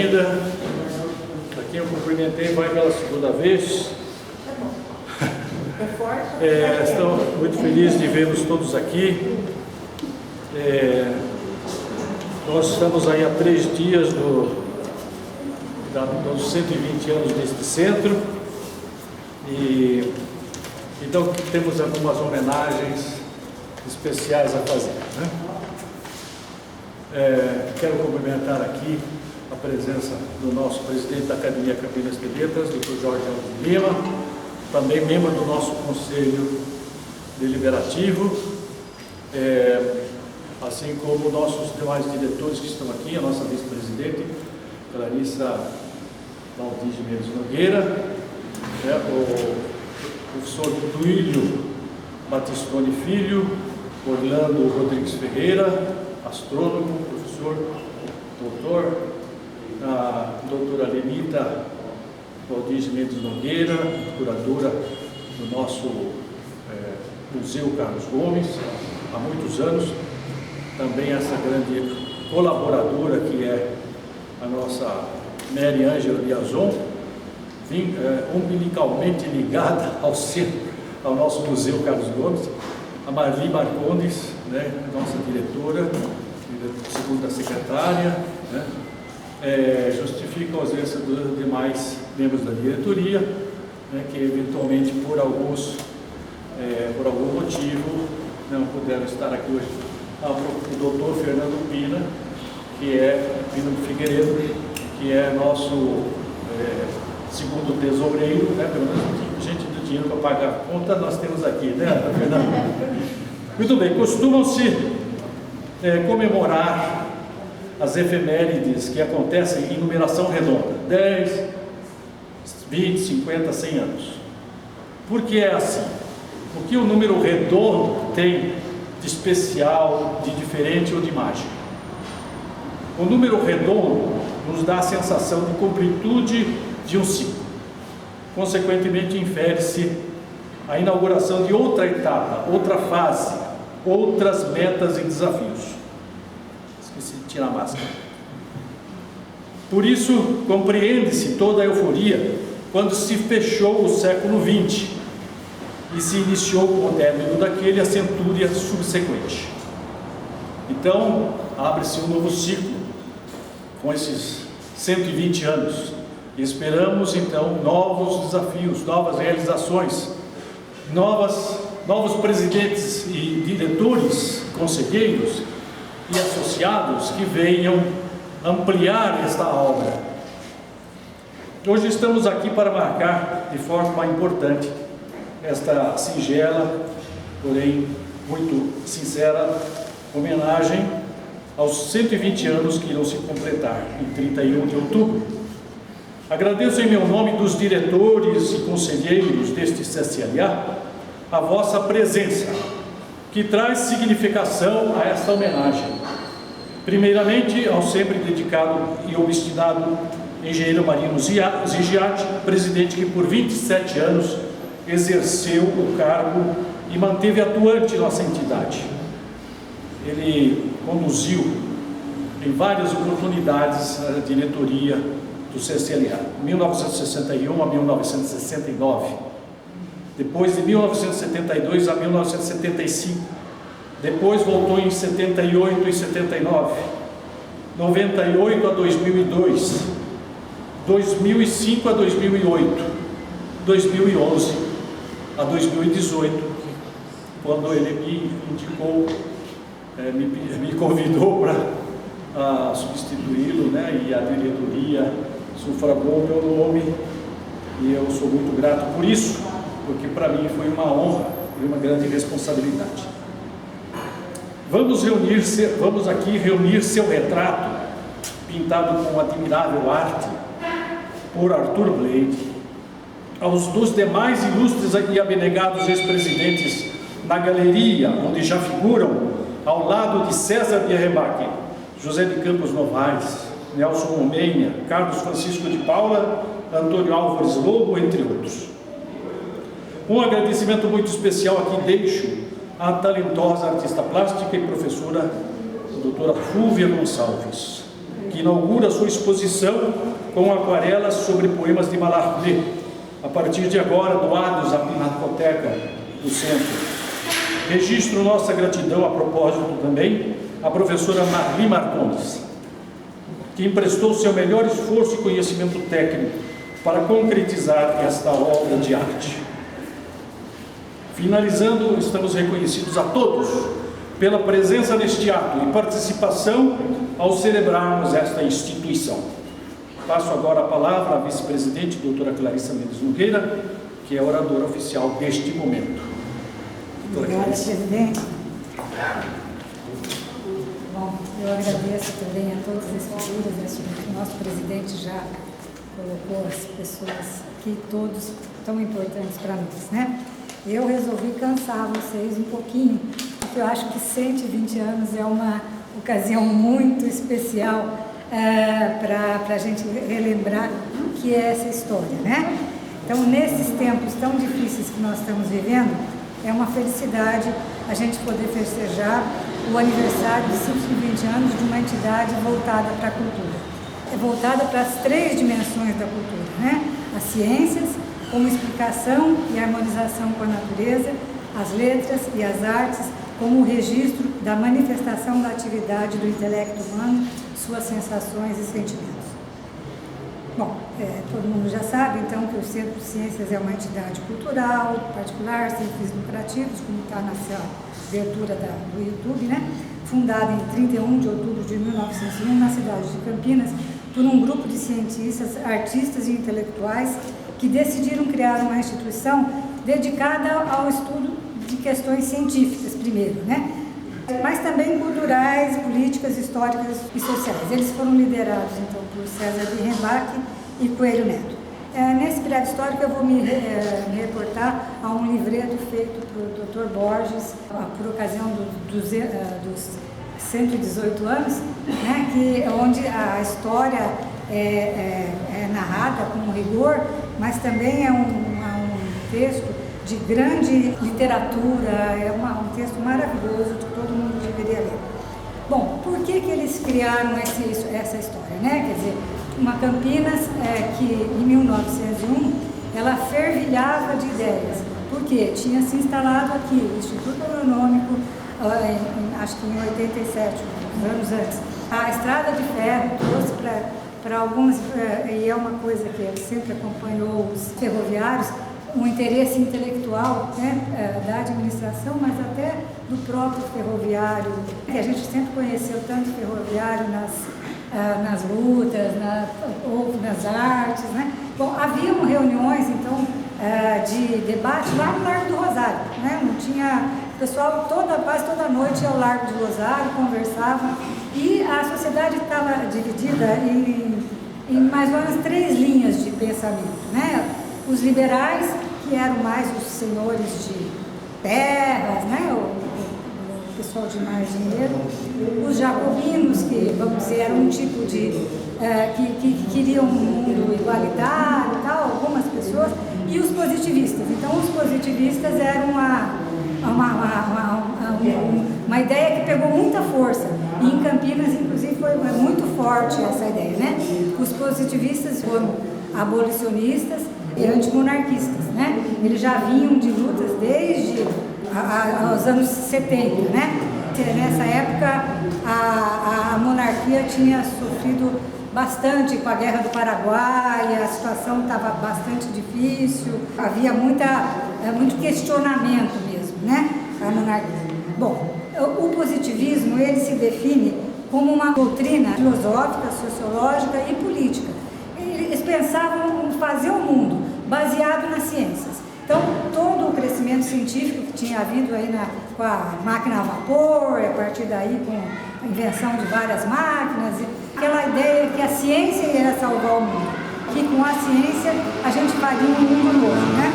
ainda. A quem eu cumprimentei vai pela segunda vez. Estou muito feliz de vê-los todos aqui. Nós estamos aí há 3 dias dos 120 anos deste centro, e então temos algumas homenagens especiais a fazer, né? Quero cumprimentar aqui a presença do nosso presidente da Academia Campinas de Letras, Dr. Jorge Alves Lima, também membro do nosso Conselho Deliberativo, assim como nossos demais diretores que estão aqui, a nossa vice-presidente, Clarissa Valdir Mendes Nogueira, o professor Duílio Batistoni Filho, Orlando Rodrigues Ferreira, astrônomo, professor, doutor, a doutora Lenita Valdir Mendes Nogueira, curadora do nosso Museu Carlos Gomes, há muitos anos, também essa grande colaboradora que é a nossa Mary Ângela Biazon, umbilicalmente ligada ao nosso Museu Carlos Gomes, a Marli Marcondes, né, nossa diretora, segunda secretária, né, justifica a ausência dos demais membros da diretoria, né, que eventualmente por algum motivo não puderam estar aqui hoje. O doutor Fernando Pina, Pina Figueiredo, que é nosso segundo tesoureiro, né, pelo menos gente do dinheiro para pagar a conta nós temos aqui, né, Fernando? Muito bem, costumam-se comemorar as efemérides que acontecem em numeração redonda, 10, 20, 50, 100 anos. Por que é assim? O que o número redondo tem de especial, de diferente ou de mágico? O número redondo nos dá a sensação de completude de um ciclo. Consequentemente, infere-se a inauguração de outra etapa, outra fase, outras metas e desafios. Esqueci de tirar a máscara. Por isso, compreende-se toda a euforia quando se fechou o século XX e se iniciou com o término daquele a centúria subsequente. Então, abre-se um novo ciclo com esses 120 anos. E esperamos, então, novos desafios, novas realizações, novos presidentes e diretores, conselheiros e associados que venham ampliar esta obra. Hoje estamos aqui para marcar de forma importante esta singela, porém muito sincera, homenagem aos 120 anos que irão se completar em 31 de outubro. Agradeço em meu nome dos diretores e conselheiros deste CSLA a vossa presença, que traz significação a esta homenagem. Primeiramente, ao sempre dedicado e obstinado engenheiro Marino Zigiati, presidente que por 27 anos exerceu o cargo e manteve atuante nossa entidade. Ele conduziu em várias oportunidades a diretoria do CSLA, 1961 a 1969, depois de 1972 a 1975, depois voltou em 78 e 79, 98 a 2002, 2005 a 2008, 2011 a 2018, quando ele me indicou, me convidou para substituí-lo, né, e a diretoria sufragou o meu nome, e eu sou muito grato por isso, porque para mim foi uma honra e uma grande responsabilidade. Vamos aqui reunir seu retrato, pintado com admirável arte por Arthur Blade, aos dos demais ilustres e abnegados ex-presidentes na galeria, onde já figuram, ao lado de César Bierrebaque, José de Campos Novaes, Nelson Omenha, Carlos Francisco de Paula, Antônio Álvares Lobo, entre outros. Um agradecimento muito especial aqui deixo à talentosa artista plástica e professora doutora Fúvia Gonçalves, que inaugura sua exposição com aquarelas sobre poemas de Mallarmé, a partir de agora doados à Pinacoteca do Centro. Registro nossa gratidão a propósito também à professora Marli Marcondes, que emprestou seu melhor esforço e conhecimento técnico para concretizar esta obra de arte. Finalizando, estamos reconhecidos a todos pela presença neste ato e participação ao celebrarmos esta instituição. Passo agora a palavra à vice-presidente, doutora Clarissa Mendes Nogueira, que é a oradora oficial deste momento. Obrigada, presidente. Bom, eu agradeço também a todas as figuras, o nosso presidente já colocou as pessoas aqui, todos tão importantes para nós, né? Eu resolvi cansar vocês um pouquinho, porque eu acho que 120 anos é uma ocasião muito especial para a gente relembrar o que é essa história, né? Então, nesses tempos tão difíceis que nós estamos vivendo, é uma felicidade a gente poder festejar o aniversário de 120 anos de uma entidade voltada para a cultura. É voltada para as 3 dimensões da cultura, né? As ciências, como explicação e harmonização com a natureza, as letras e as artes, como o registro da manifestação da atividade do intelecto humano, suas sensações e sentimentos. Bom, todo mundo já sabe, então, que o Centro de Ciências é uma entidade cultural, particular, sem fins lucrativos, como está nessa abertura do YouTube, né? Fundada em 31 de outubro de 1901, na cidade de Campinas, por um grupo de cientistas, artistas e intelectuais que decidiram criar uma instituição dedicada ao estudo de questões científicas, primeiro, né? Mas também culturais, políticas, históricas e sociais. Eles foram liderados, então, por César de Rembach e Coelho Neto. Nesse breve histórico, eu vou me reportar a um livreto feito por Dr. Borges, por ocasião dos 118 anos, né, onde a história é narrada com rigor, mas também é um texto de grande literatura, é um texto maravilhoso que todo mundo deveria ler. Bom, por que eles criaram essa história, né? Quer dizer, uma Campinas que em 1901 ela fervilhava de ideias, porque tinha se instalado aqui o Instituto Agronômico, acho que em 87, anos antes. A estrada de ferro trouxe para alguns, e é uma coisa que sempre acompanhou os ferroviários, um interesse intelectual, né, da administração, mas até do próprio ferroviário, que a gente sempre conheceu tanto ferroviário nas lutas, ou nas artes, né? Bom, haviam reuniões, então, de debate lá no Largo do Rosário, né? Não tinha... O pessoal quase toda noite ia ao Largo do Rosário, conversava, e a sociedade estava dividida em mais ou menos 3 linhas de pensamento, né? Os liberais, que eram mais os senhores de terras, né? O pessoal de mais dinheiro, os jacobinos, que, vamos dizer, eram um tipo de... que queriam um mundo igualitário e tal, algumas pessoas, e os positivistas. Então, os positivistas eram uma ideia que pegou muita força, e em Campinas, inclusive, foi muito forte essa ideia, né? Os positivistas foram abolicionistas e antimonarquistas, né? Eles já vinham de lutas desde os anos 70, né? Nessa época, a monarquia tinha sofrido bastante com a Guerra do Paraguai, a situação estava bastante difícil, havia muito questionamento mesmo, né? A monarquia. Bom, o positivismo, ele se define como uma doutrina filosófica, sociológica e política. Eles pensavam em fazer o mundo baseado nas ciências. Então, todo o crescimento científico que tinha havido aí com a máquina a vapor, a partir daí com a invenção de várias máquinas, aquela ideia que a ciência ia salvar o mundo, que com a ciência a gente faria um mundo novo, né?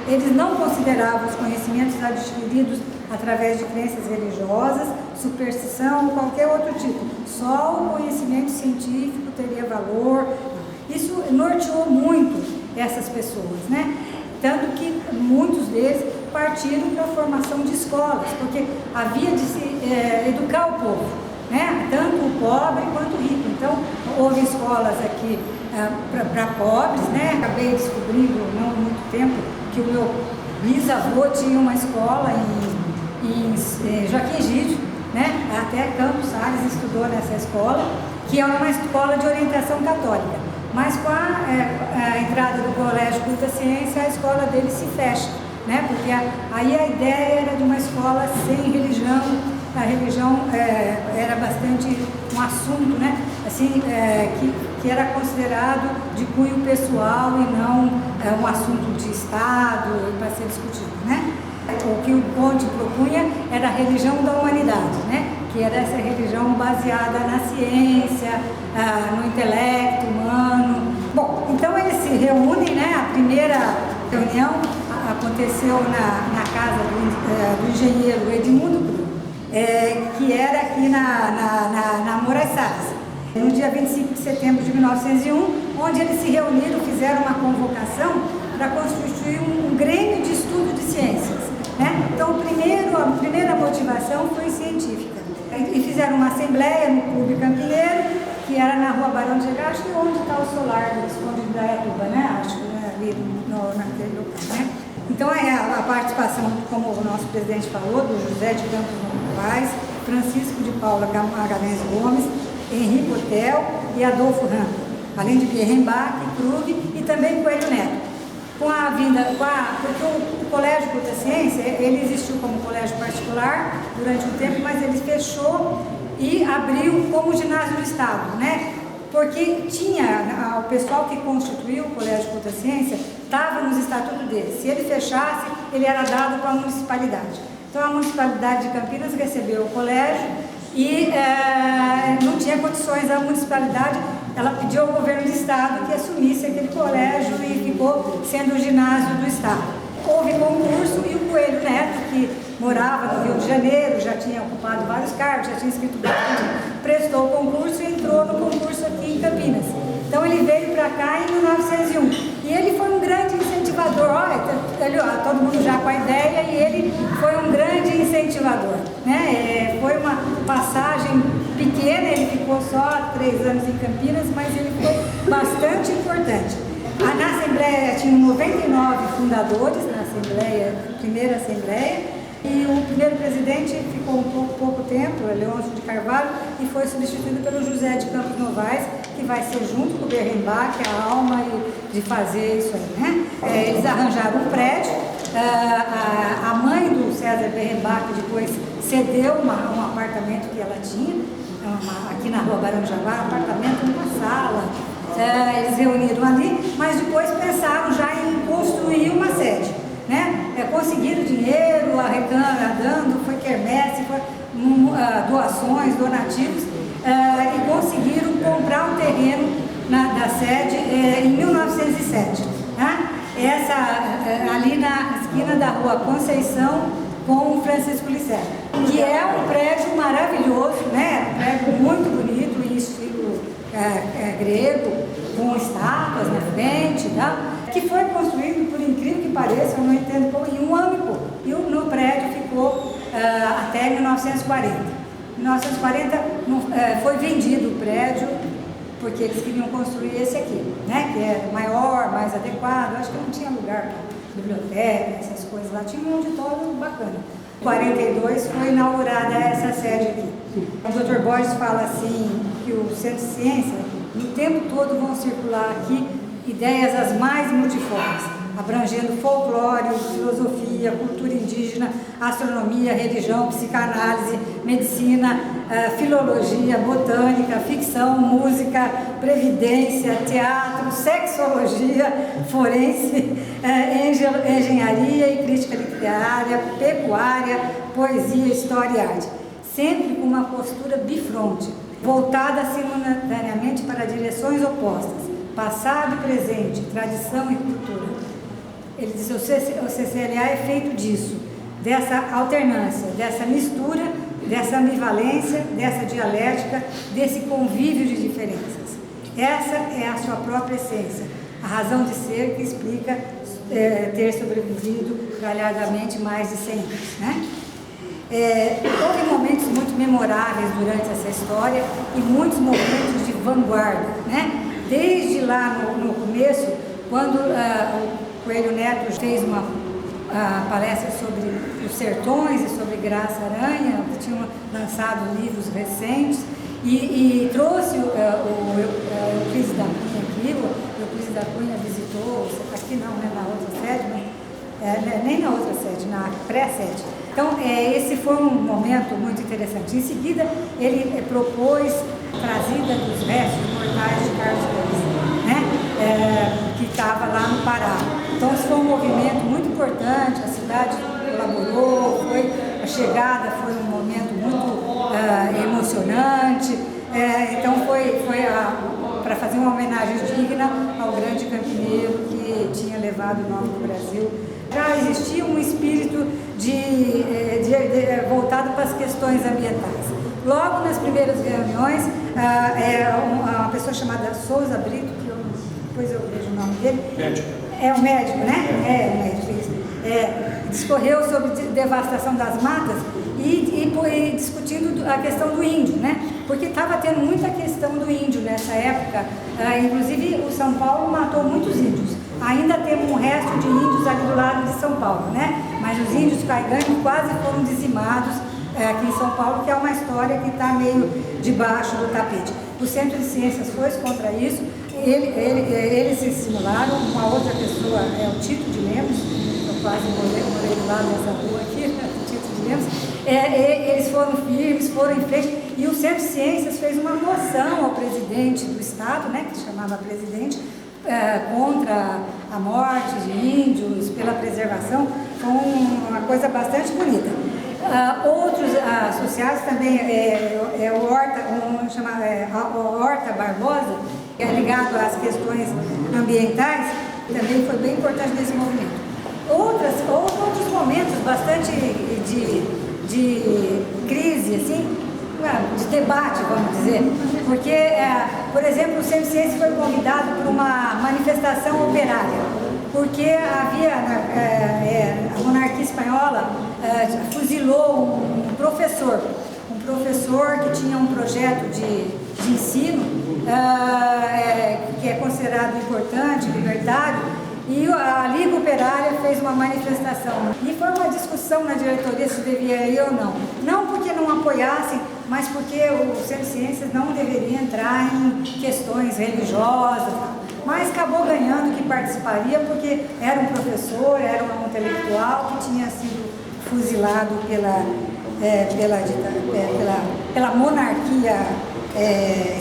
Eles não consideravam os conhecimentos adquiridos através de crenças religiosas, superstição ou qualquer outro tipo. Só o conhecimento científico teria valor. Isso norteou muito essas pessoas, né? Tanto que muitos deles partiram para a formação de escolas, porque havia de se educar o povo, né? Tanto o pobre quanto o rico. Então, houve escolas aqui para pobres, né? Acabei descobrindo, não há muito tempo, que o meu bisavô tinha uma escola em Joaquim Egídio, né? Até Campos Salles estudou nessa escola, que é uma escola de orientação católica. Mas com a entrada do Colégio Culta Ciência, a escola dele se fecha, né? Porque aí a ideia era de uma escola sem religião. A religião era bastante um assunto, né? Assim, que era considerado de cunho pessoal e não um assunto de Estado para ser discutido, né? O que o Conte propunha era a religião da humanidade, né? Que era essa religião baseada na ciência, no intelecto humano. Bom, então eles se reúnem, né? A primeira reunião aconteceu na casa do engenheiro Edmundo Bruno, que era aqui na Moraes Salles, no dia 25 de setembro de 1901, onde eles se reuniram, fizeram uma convocação para constituir um grêmio de estudo de ciências, né? Então, a primeira motivação foi científica. E fizeram uma assembleia no Clube Campineiro, que era na Rua Barão de Chegar, acho que onde está o solar do Visconde de Indaiatuba, né? Acho que ali naquele local, né? Então, a participação, como o nosso presidente falou, do José de Campos Novaes, Francisco de Paula Magalhães Gomes, Henrique Hotel e Adolfo Rampo, além de Pierrembach, Krug e também Coelho Neto. Porque o Colégio Culta Ciência, ele existiu como colégio particular durante um tempo, mas ele fechou e abriu como ginásio do Estado, né? Porque tinha, o pessoal que constituiu o Colégio Culta Ciência estava nos estatutos dele. Se ele fechasse, ele era dado para a municipalidade. Então a municipalidade de Campinas recebeu o colégio e não tinha condições, a municipalidade, ela pediu ao governo do estado que assumisse aquele colégio e ficou sendo o ginásio do estado. Houve concurso e o Coelho Neto, que morava no Rio de Janeiro, já tinha ocupado vários cargos, já tinha escrito bastante, prestou o concurso e entrou no concurso aqui em Campinas. Então ele veio para cá em 1901 e ele foi um grande incentivador. Olha, todo mundo já com a ideia, e ele foi um grande incentivador, né? Foi uma passagem pequena, ele ficou só 3 anos em Campinas, mas ele foi bastante importante. Na Assembleia tinham 99 fundadores, primeira Assembleia, e o primeiro presidente ficou pouco tempo, Leôncio de Carvalho, e foi substituído pelo José de Campos Novaes, que vai ser junto com o Pierrembach a alma de fazer isso aí, né? Eles arranjaram um prédio, a mãe do César Pierrembach depois cedeu um apartamento que ela tinha, aqui na Rua Barão de Jaguar, um apartamento, uma sala. Eles reuniram ali, mas depois pensaram já em construir uma sede, né? Conseguiram dinheiro, arrecadando, foi quermesse, foi doações, donativos, e conseguiram comprar um terreno da sede em 1907, né? Ali na esquina da Rua Conceição com o Francisco Liceu, que é um prédio maravilhoso, né? Um prédio muito bonito, em estilo grego, com estátuas na frente, tá? Que foi construído, por incrível que pareça, eu não entendo como, em 1 ano e pouco. E no prédio ficou até 1940. Em 1940 foi vendido o prédio, porque eles queriam construir esse aqui, né? Que é maior, mais adequado. Acho que não tinha lugar para biblioteca, essas coisas lá. Tinha um auditório bacana. Em 42 foi inaugurada essa sede aqui. O Dr. Borges fala assim, que o Centro de Ciência, no tempo todo vão circular aqui ideias as mais multiformes, abrangendo folclore, filosofia, cultura indígena, astronomia, religião, psicanálise, medicina, filologia, botânica, ficção, música, previdência, teatro, sexologia, forense, engenharia e crítica literária, pecuária, poesia, história e arte, sempre com uma postura bifronte, voltada simultaneamente para direções opostas, passado e presente, tradição e cultura. Ele diz, o CCLA é feito disso, dessa alternância, dessa mistura, dessa ambivalência, dessa dialética, desse convívio de diferenças. Essa é a sua própria essência, a razão de ser que explica ter sobrevivido galhardamente mais de 100 anos, né? Houve momentos muito memoráveis durante essa história e muitos momentos de vanguarda, né? Desde lá no começo, quando o Coelho Neto fez uma palestra sobre os sertões e sobre Graça Aranha, que tinham lançado livros recentes, e trouxe o Euclides da Cunha aqui. O Euclides da Cunha visitou, aqui não, né, na outra sede, mas nem na outra sede, na pré-sede. Então, esse foi um momento muito interessante. Em seguida, ele propôs a trazida dos restos mortais de Carlos Gomes, né, que estava lá no Pará. Então, esse foi um movimento muito importante, a cidade colaborou, a chegada foi um momento muito emocionante. Então, foi para fazer uma homenagem digna ao grande campineiro que tinha levado o nome do Brasil. Já existia um espírito voltado para as questões ambientais. Logo nas primeiras reuniões, uma pessoa chamada Souza Brito, que depois eu vejo o nome dele. Médico. É um médico, né? O médico, isso. Discorreu sobre devastação das matas e discutindo a questão do índio, né? Porque estava tendo muita questão do índio nessa época. Inclusive, o São Paulo matou muitos índios. Ainda temos um resto de índios ali do lado de São Paulo, né? Mas os índios caiganhos quase foram dizimados aqui em São Paulo, que é uma história que está meio debaixo do tapete. O Centro de Ciências foi contra isso. Eles se simularam. Uma outra pessoa é o Tito de Lemos, eu quase morei do lado dessa rua aqui, o Tito de Lemos. Eles foram firmes, foram em frente, e o Centro de Ciências fez uma moção ao presidente do Estado, né, que se chamava presidente, contra a morte de índios, pela preservação. Foi uma coisa bastante bonita. Outros associados também, o Horta Barbosa, que é ligado às questões ambientais, também foi bem importante nesse movimento. Outros momentos bastante de crise, assim, de debate, vamos dizer, porque, por exemplo, o Centro de Ciências foi convidado para uma manifestação operária, porque havia, a monarquia espanhola fuzilou um professor que tinha um projeto de ensino, que é considerado importante, libertário, e a Liga Operária fez uma manifestação. E foi uma discussão na diretoria se devia ir ou não. Não porque não apoiassem, mas porque o Centro de Ciências não deveria entrar em questões religiosas. Mas acabou ganhando que participaria porque era um professor, era um intelectual que tinha sido fuzilado pela monarquia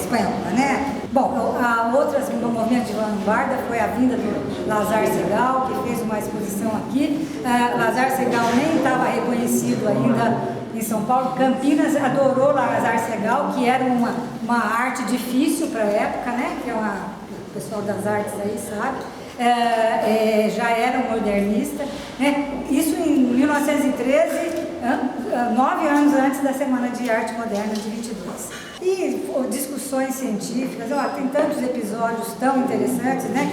espanhola, né? Bom, outras no movimento de vanguarda foi a vinda do Lazar Segal, que fez uma exposição aqui. Lazar Segal nem estava reconhecido ainda em São Paulo. Campinas adorou Lazar Segal, que era uma arte difícil para a época, né? Que o pessoal das artes aí sabe. Já era um modernista, né? Isso em 1913, 9 anos antes da Semana de Arte Moderna de 22. E discussões científicas, tem tantos episódios tão interessantes, né?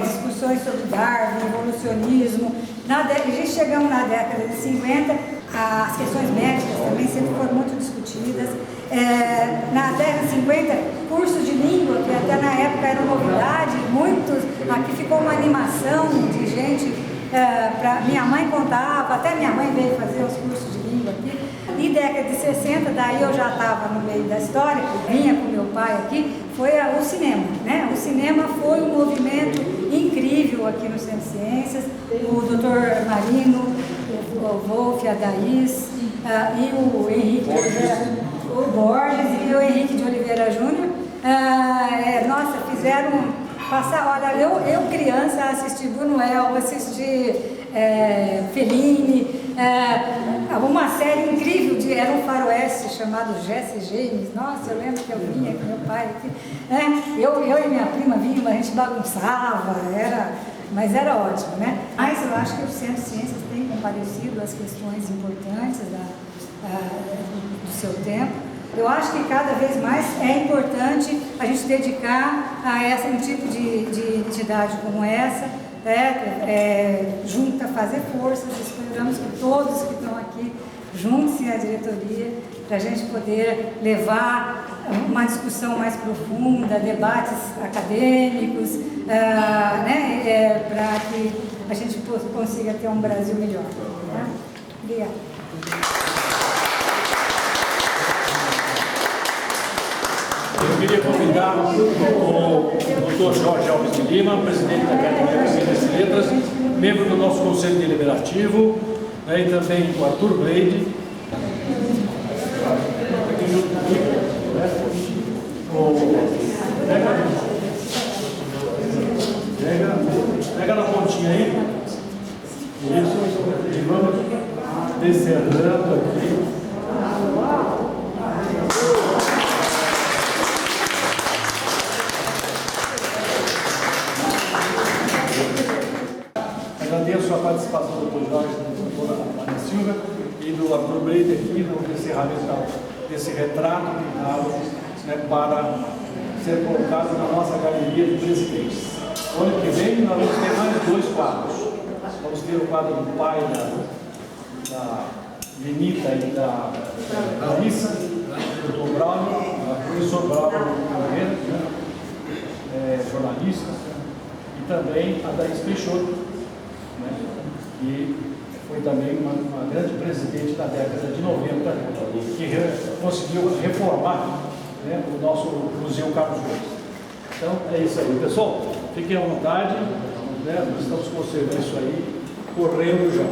Discussões sobre Darwin, evolucionismo. Chegamos na década de 50, as questões médicas também sempre foram muito discutidas. Na década de 50, cursos de língua, que até na época era novidade, aqui ficou uma animação de gente, minha mãe contava, até minha mãe veio fazer os cursos de língua aqui. E década de 60, daí eu já estava no meio da história, vinha com meu pai aqui, foi o cinema, né? O cinema foi um movimento incrível aqui no Centro de Ciências. O Dr. Marino, o Wolf, a Daís, e o Henrique de Oliveira, o Borges e o Henrique de Oliveira Júnior, nossa, fizeram passar, olha, eu criança assisti Buñuel, assisti Fellini, uma série incrível, era um faroeste chamado Jesse James. Nossa, eu lembro que eu vinha com meu pai aqui, eu e minha prima vinha, a gente bagunçava, mas era ótimo, né? Mas eu acho que o Centro de Ciências tem comparecido às questões importantes do seu tempo. Eu acho que cada vez mais é importante a gente dedicar a um tipo de entidade como essa, junta, fazer forças. Esperamos que todos que estão aqui junte-se à diretoria para a gente poder levar uma discussão mais profunda, debates acadêmicos, para que a gente consiga ter um Brasil melhor. Tá? Obrigada. Eu queria convidar o Dr. Jorge Alves de Lima, presidente da Academia de Ciências e Letras, membro do nosso Conselho Deliberativo, e também o Arthur Bleide. Pega na pontinha aí. Isso. E vamos descerrando aqui. Agradeço a participação do Dr. Jorge, do Dr. Ana Silva e do Arthur Breiter aqui no encerramento desse retrato pintado, para ser colocado na nossa galeria de presidentes. O ano que vem nós vamos ter mais 2 quadros. Vamos ter o quadro do pai da Benita e da Larissa, do Dr. Braulio, o professor Braulio, jornalista, e também a Daís Peixoto, que foi também uma grande presidente da década de 90, que conseguiu reformar o nosso Museu Carlos Gomes. Então, é isso aí. Pessoal, fiquem à vontade, nós estamos com o serviço aí correndo já.